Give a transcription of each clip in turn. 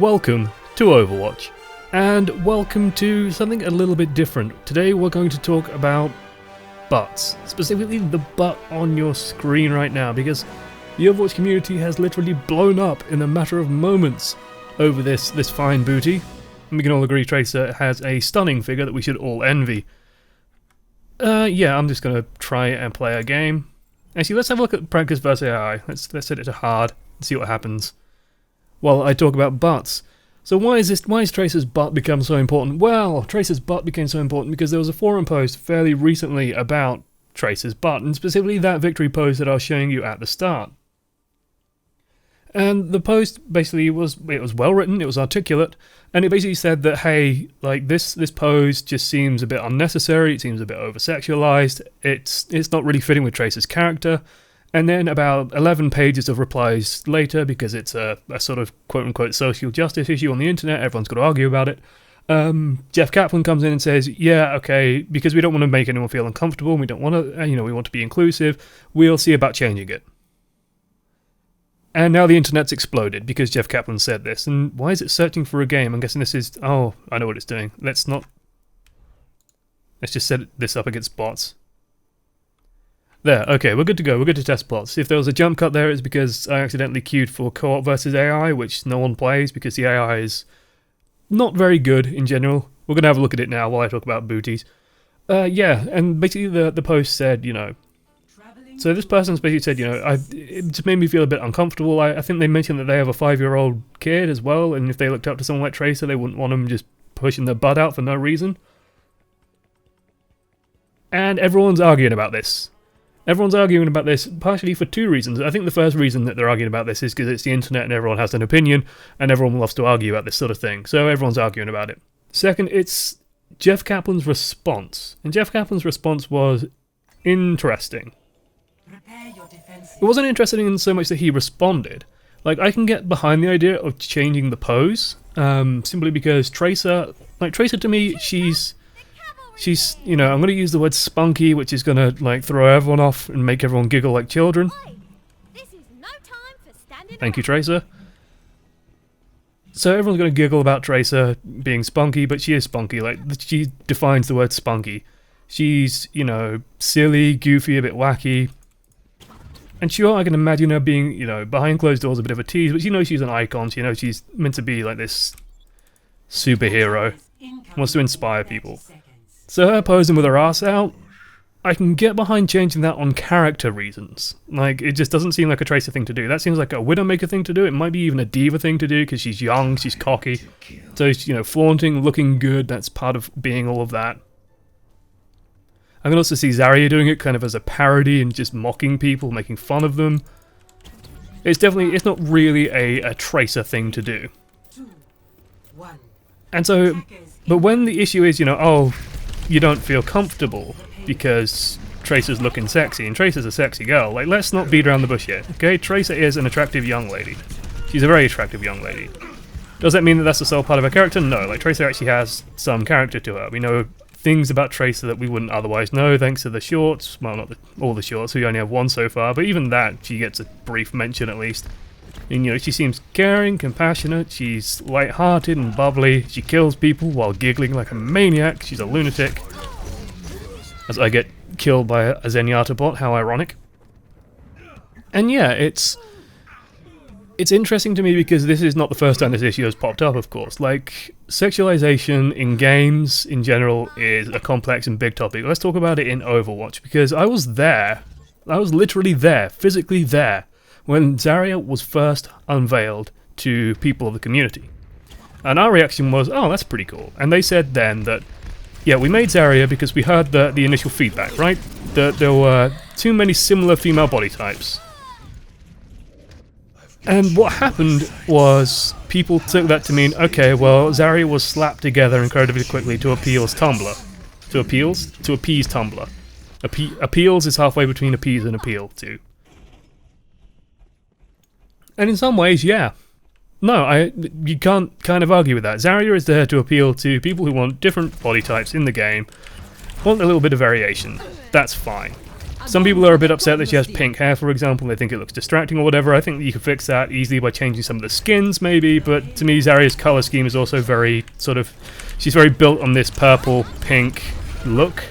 Welcome to Overwatch, and welcome to something a little bit different. Today we're going to talk about butts, specifically the butt on your screen right now, because the Overwatch community has literally blown up in a matter of moments over this fine booty, and we can all agree Tracer has a stunning figure that we should all envy. Yeah, I'm just going to try and play a game. Actually, let's have a look at practice versus AI. Let's set it to hard and see what happens. Well, I talk about butts. So why is Tracer's butt become so important? Well, Tracer's butt became so important because there was a forum post fairly recently about Tracer's butt, and specifically that victory pose that I was showing you at the start. And the post basically was well written, it was articulate, and it basically said that, hey, like this pose just seems a bit unnecessary, it seems a bit over-sexualized, it's not really fitting with Tracer's character. And then about 11 pages of replies later, because it's a sort of quote-unquote social justice issue on the internet, everyone's got to argue about it, Jeff Kaplan comes in and says, yeah, okay, because we don't want to make anyone feel uncomfortable, we don't want to, we want to be inclusive, we'll see about changing it. And now the internet's exploded because Jeff Kaplan said this, and why is it searching for a game? I'm guessing this is, oh, I know what it's doing. Let's just set this up against bots. There, okay, we're good to go, we're good to test bots. If there was a jump cut there, it's because I accidentally queued for co-op versus AI, which no one plays because the AI is not very good in general. We're going to have a look at it now while I talk about booties. Yeah, and basically the post said, so this person's basically said, it just made me feel a bit uncomfortable. I think they mentioned that they have a 5-year-old kid as well, and if they looked up to someone like Tracer, they wouldn't want them just pushing their butt out for no reason. And everyone's arguing about this. Everyone's arguing about this partially for two reasons. I think the first reason that they're arguing about this is because it's the internet and everyone has an opinion, and everyone loves to argue about this sort of thing, so everyone's arguing about it. Second, it's Jeff Kaplan's response. And Jeff Kaplan's response was interesting. It wasn't interesting in so much that he responded. Like, I can get behind the idea of changing the pose, simply because Tracer to me, she's, I'm going to use the word spunky, which is going to, throw everyone off and make everyone giggle like children. Thank you, Tracer. So everyone's going to giggle about Tracer being spunky, but she is spunky. She defines the word spunky. She's, silly, goofy, a bit wacky. And sure, I can imagine her being, behind closed doors a bit of a tease, but she's an icon, she's meant to be like this superhero. Wants to inspire people. So her posing with her ass out, I can get behind changing that on character reasons. It just doesn't seem like a Tracer thing to do. That seems like a Widowmaker thing to do. It might be even a Diva thing to do, because she's young, she's cocky. So, flaunting, looking good, that's part of being all of that. I can also see Zarya doing it kind of as a parody and just mocking people, making fun of them. It's not really a Tracer thing to do. And so, but when the issue is, you don't feel comfortable because Tracer's looking sexy, and Tracer's a sexy girl, let's not beat around the bush yet, okay? Tracer is an attractive young lady. She's a very attractive young lady. Does that mean that that's the sole part of her character? No, Tracer actually has some character to her. We know things about Tracer that we wouldn't otherwise know thanks to the shorts. Well, not all the shorts, we only have one so far, but even that, she gets a brief mention at least. And she seems caring, compassionate, she's light-hearted and bubbly, she kills people while giggling like a maniac, she's a lunatic. As I get killed by a Zenyatta bot, how ironic. And yeah, it's interesting to me because this is not the first time this issue has popped up, of course. Sexualization in games in general is a complex and big topic. Let's talk about it in Overwatch, because I was there. I was literally there, physically there, when Zarya was first unveiled to people of the community. And our reaction was, oh, that's pretty cool. And they said then that, yeah, we made Zarya because we heard the initial feedback, right? That there were too many similar female body types. And what happened was people took that to mean, okay, well, Zarya was slapped together incredibly quickly to appease Tumblr. To appease Tumblr. Appeals is halfway between appease and appeal to. And in some ways, yeah. No, you can't kind of argue with that. Zarya is there to appeal to people who want different body types in the game, want a little bit of variation. That's fine. Some people are a bit upset that she has pink hair, for example. They think it looks distracting or whatever. I think that you can fix that easily by changing some of the skins, maybe. But to me, Zarya's color scheme is also very sort of... She's very built on this purple-pink look.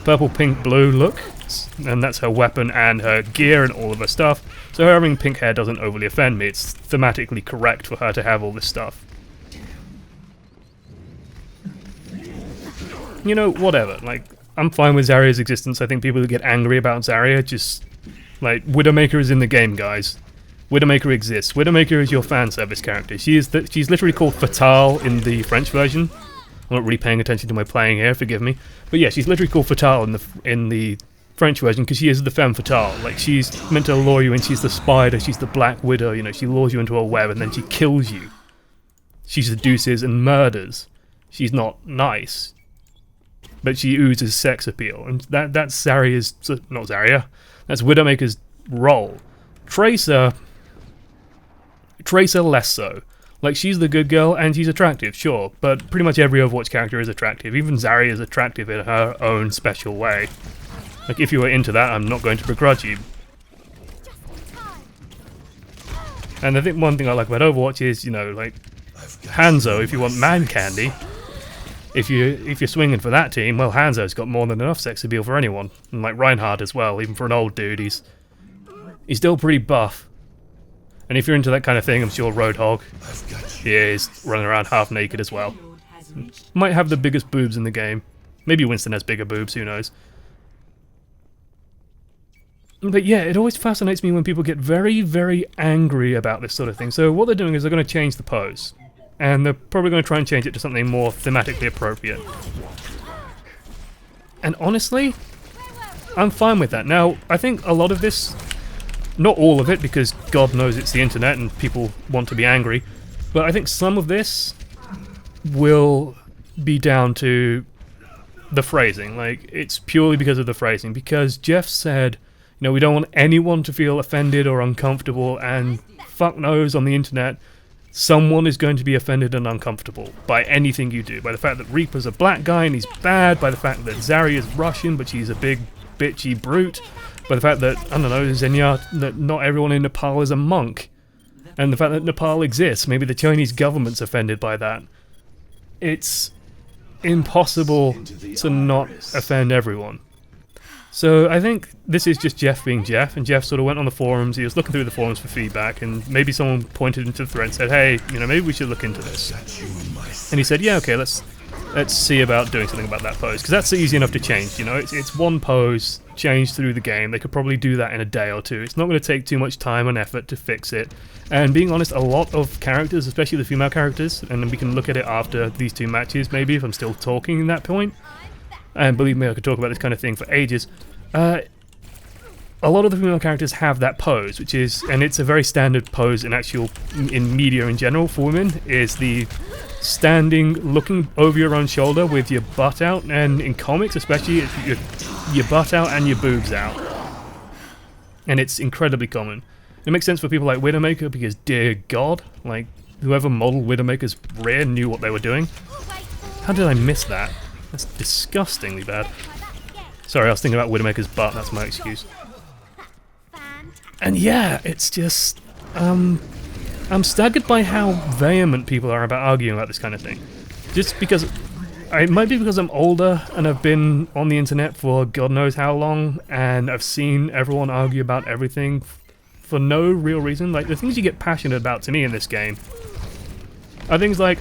Purple-pink-blue look. And that's her weapon and her gear and all of her stuff. So her having pink hair doesn't overly offend me. It's thematically correct for her to have all this stuff. You know, whatever. Like, I'm fine with Zarya's existence. I think people who get angry about Zarya just... Like, Widowmaker is in the game, guys. Widowmaker exists. Widowmaker is your fan service character. She's literally called Fatale in the French version. I'm not really paying attention to my playing here, forgive me. But yeah, she's literally called Fatale in the French version because she is the femme fatale. Like, she's meant to lure you in. She's the spider. She's the Black Widow. You know, she lures you into a web and then she kills you. She seduces and murders. She's not nice, but she oozes sex appeal, and that's Zarya's... not Zarya. That's Widowmaker's role. Tracer less so. Like, she's the good girl and she's attractive, sure, but pretty much every Overwatch character is attractive. Even Zarya is attractive in her own special way. Like, if you were into that, I'm not going to begrudge you. And I think one thing I like about Overwatch is, you know, like, Hanzo, if you want man candy, if you're swinging for that team, well, Hanzo's got more than enough sex appeal for anyone. And like Reinhardt as well, even for an old dude, he's still pretty buff. And if you're into that kind of thing, I'm sure Roadhog is running around half naked as well. Might have the biggest boobs in the game. Maybe Winston has bigger boobs, who knows. But yeah, it always fascinates me when people get very, very angry about this sort of thing. So what they're doing is they're going to change the pose. And they're probably going to try and change it to something more thematically appropriate. And honestly, I'm fine with that. Now, I think a lot of this... Not all of it, because God knows it's the internet and people want to be angry. But I think some of this will be down to the phrasing. Like, it's purely because of the phrasing. Because Jeff said, you know, we don't want anyone to feel offended or uncomfortable, and fuck knows on the internet, someone is going to be offended and uncomfortable by anything you do. By the fact that Reaper's a black guy and he's bad, by the fact that Zarya is Russian but she's a big bitchy brute, by the fact that, I don't know, that not everyone in Nepal is a monk, and the fact that Nepal exists. Maybe the Chinese government's offended by that. It's impossible to not offend everyone. So I think this is just Jeff being Jeff, and Jeff sort of went on the forums, he was looking through the forums for feedback, and maybe someone pointed into the thread and said, hey, you know, maybe we should look into this. And he said, yeah, okay, let's see about doing something about that pose, because that's easy enough to change, you know, it's one pose, changed through the game. They could probably do that in a day or two. It's not going to take too much time and effort to fix it. And being honest, a lot of characters, especially the female characters, and we can look at it after these two matches, maybe, if I'm still talking at that point. And believe me, I could talk about this kind of thing for ages. A lot of the female characters have that pose, which is, and it's a very standard pose in media in general for women, is the standing, looking over your own shoulder with your butt out, and in comics especially, it's your butt out and your boobs out. And it's incredibly common. It makes sense for people like Widowmaker because, dear God, like, whoever modeled Widowmaker's rear knew what they were doing. How did I miss that? That's disgustingly bad. Sorry, I was thinking about Widowmaker's butt, that's my excuse. And yeah, it's just... I'm staggered by how vehement people are about arguing about this kind of thing. Just because... It might be because I'm older and I've been on the internet for God knows how long, and I've seen everyone argue about everything for no real reason. Like, the things you get passionate about to me in this game are things like,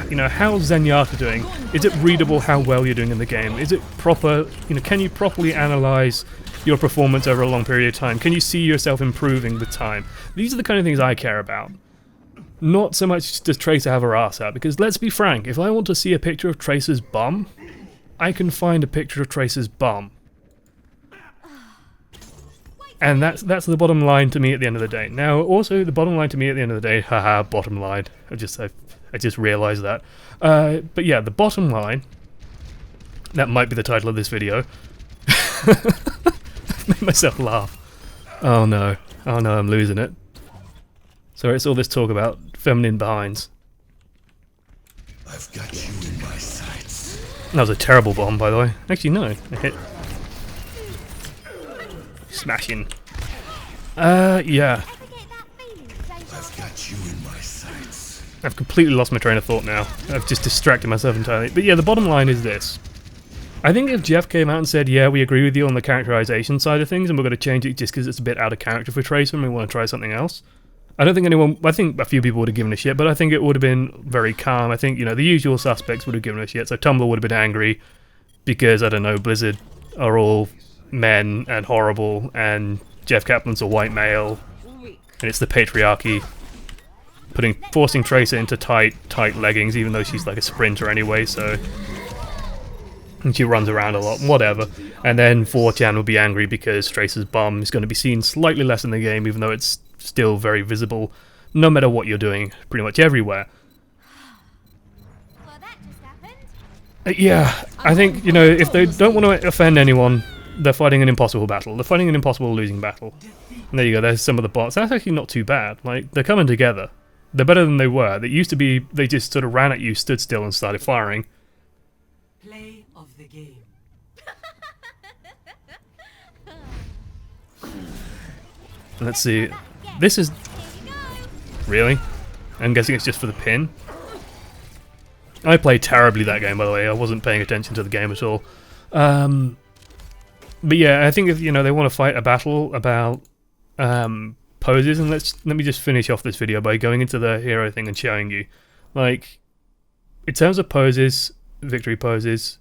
you know, how's Zenyatta doing? Is it readable how well you're doing in the game? Is it proper, you know, can you properly analyze your performance over a long period of time? Can you see yourself improving with time? These are the kind of things I care about. Not so much does Tracer have her ass out, because let's be frank, if I want to see a picture of Tracer's bum, I can find a picture of Tracer's bum. And that's the bottom line to me at the end of the day. Now, also, the bottom line to me at the end of the day, haha, bottom line. I just realised that. But yeah, the bottom line, that might be the title of this video. I've made myself laugh. Oh no, I'm losing it. So it's all this talk about feminine behinds. I've got you in my sights. That was a terrible bomb, by the way. Actually, no, it hit. Smashing. Yeah. I've got you in my sights. I've completely lost my train of thought now. I've just distracted myself entirely. But yeah, the bottom line is this. I think if Jeff came out and said, yeah, we agree with you on the characterization side of things, and we're going to change it just because it's a bit out of character for Tracer and we want to try something else, I think a few people would have given a shit, but I think it would have been very calm. I think, you know, the usual suspects would have given a shit. So Tumblr would have been angry because, I don't know, Blizzard are all men and horrible, and Jeff Kaplan's a white male, and it's the patriarchy forcing Tracer into tight leggings, even though she's like a sprinter anyway, so... And she runs around a lot, whatever. And then 4chan will be angry because Tracer's bum is going to be seen slightly less in the game, even though it's still very visible, no matter what you're doing, pretty much everywhere. Well, that just happened. Yeah, I think, you know, if they don't want to offend anyone, they're fighting an impossible battle. They're fighting an impossible losing battle. And there you go, there's some of the bots. That's actually not too bad. Like, they're coming together. They're better than they were. They used to be, they just sort of ran at you, stood still, and started firing. Play of the game. Let's see. This is... Really? I'm guessing it's just for the pin. I played terribly that game, by the way. I wasn't paying attention to the game at all. But yeah, I think if, you know, they want to fight a battle about poses, and let me just finish off this video by going into the hero thing and showing you. Like, in terms of poses, victory poses,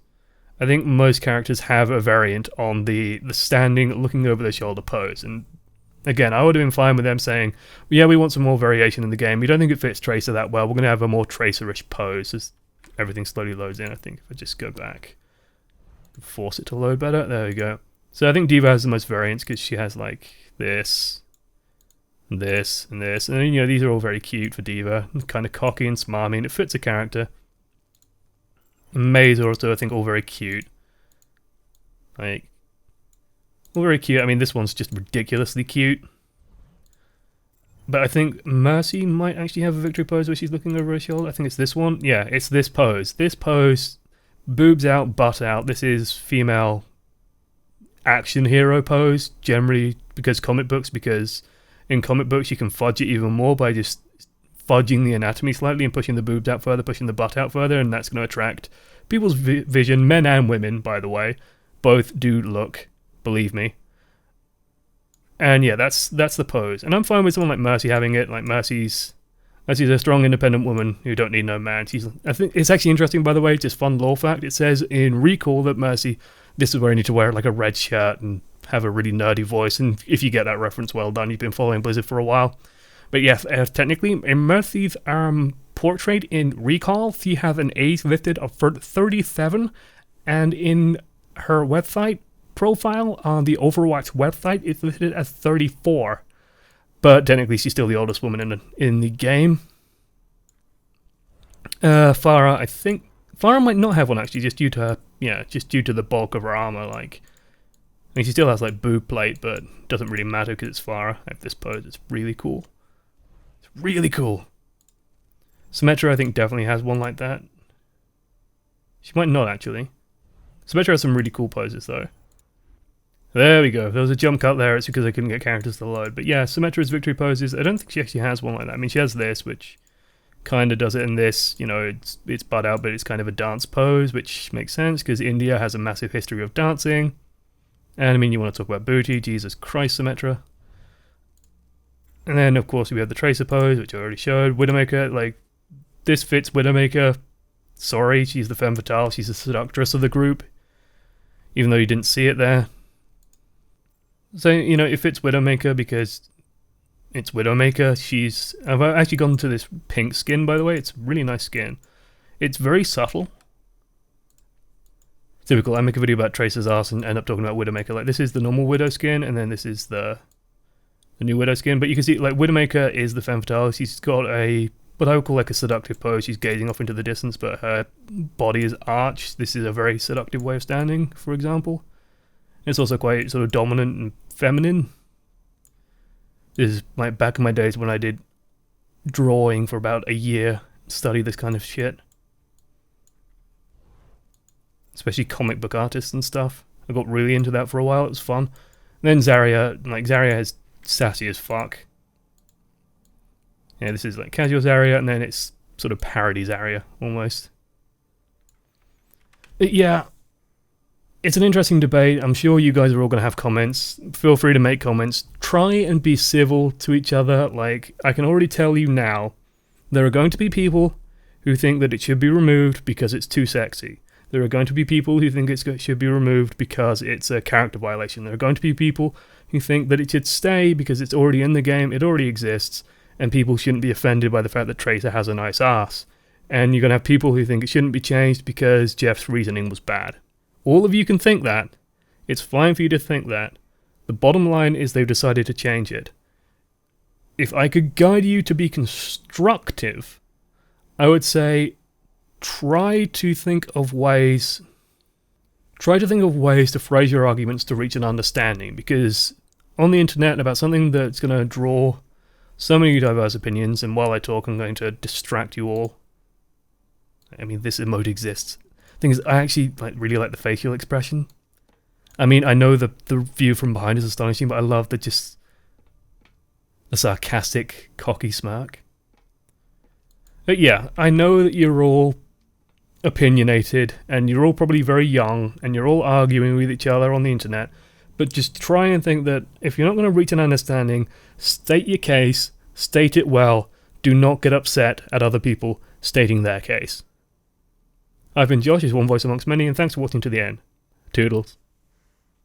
I think most characters have a variant on the standing, looking over their shoulder pose. And again, I would have been fine with them saying, yeah, we want some more variation in the game. We don't think it fits Tracer that well. We're going to have a more Tracer-ish pose as everything slowly loads in. I think if I just go back, force it to load better. There we go. So I think Diva has the most variants because she has like this, and this, and this. And you know, these are all very cute for Diva. Kind of cocky and smarmy, and it fits a character. Maze also, I think, all very cute. Like, all very cute. I mean, this one's just ridiculously cute. But I think Mercy might actually have a victory pose where she's looking over her shoulder. I think it's this one. Yeah, it's this pose. This pose, boobs out, butt out. This is female action hero pose, generally because in comic books you can fudge it even more by just fudging the anatomy slightly and pushing the boobs out further, pushing the butt out further, and that's going to attract people's vision, men and women, by the way. Both do look, believe me. And yeah, that's the pose. And I'm fine with someone like Mercy having it. Like Mercy's a strong, independent woman who don't need no man. I think it's actually interesting, by the way, just fun lore fact. It says in Recall that Mercy, this is where you need to wear like a red shirt and have a really nerdy voice. And if you get that reference, well done. You've been following Blizzard for a while. But yeah, technically, in Mercy's portrait in Recall, she has an age listed of 37, and in her website profile on the Overwatch website, it's listed as 34. But technically, she's still the oldest woman in the game. Farah, I think Farah might not have one actually, just due to the bulk of her armor. Like, I mean, she still has like boob plate, but it doesn't really matter because it's Farah. I have this pose. It's really cool. Really cool. Symmetra, I think, definitely has one like that. She might not, actually. Symmetra has some really cool poses, though. There we go. If there was a jump cut there, it's because I couldn't get characters to load. But yeah, Symmetra's victory poses, I don't think she actually has one like that. I mean, she has this, which kind of does it in this. You know, it's butt out, but it's kind of a dance pose, which makes sense, because India has a massive history of dancing. And, I mean, you want to talk about booty. Jesus Christ, Symmetra. And then, of course, we have the Tracer pose, which I already showed. Widowmaker, like, this fits Widowmaker. Sorry, she's the femme fatale. She's the seductress of the group. Even though you didn't see it there. So, you know, it fits Widowmaker because it's Widowmaker. I've actually gone to this pink skin, by the way. It's really nice skin. It's very subtle. Typical. I make a video about Tracer's ass and end up talking about Widowmaker. Like, this is the normal Widow skin, and then this is the new Widow skin. But you can see, like, Widowmaker is the femme fatale. She's got what I would call like a seductive pose. She's gazing off into the distance, but her body is arched. This is a very seductive way of standing, for example. It's also quite sort of dominant and feminine. This is like back in my days when I did drawing for about a year, study this kind of shit. Especially comic book artists and stuff. I got really into that for a while. It was fun. Then Zarya, like Zarya is sassy as fuck. Yeah, this is like casual Zarya, and then it's sort of parody Zarya, almost. But yeah, it's an interesting debate. I'm sure you guys are all going to have comments. Feel free to make comments. Try and be civil to each other. Like, I can already tell you now, there are going to be people who think that it should be removed because it's too sexy. There are going to be people who think it should be removed because it's a character violation. There are going to be people who think that it should stay because it's already in the game, it already exists, and people shouldn't be offended by the fact that Tracer has a nice ass. And you're going to have people who think it shouldn't be changed because Jeff's reasoning was bad. All of you can think that. It's fine for you to think that. The bottom line is they've decided to change it. If I could guide you to be constructive, I would say try to think of ways to phrase your arguments to reach an understanding, because on the internet about something that's going to draw so many diverse opinions, and while I talk I'm going to distract you all. I mean, this emote exists. Thing is, I actually really like the facial expression. I mean, I know the view from behind is astonishing, but I love the sarcastic, cocky smirk. But yeah, I know that you're all opinionated, and you're all probably very young, and you're all arguing with each other on the internet, but just try and think that if you're not going to reach an understanding, state your case, state it well, do not get upset at other people stating their case. I've been Josh, is one voice amongst many, and thanks for watching to the end. Toodles.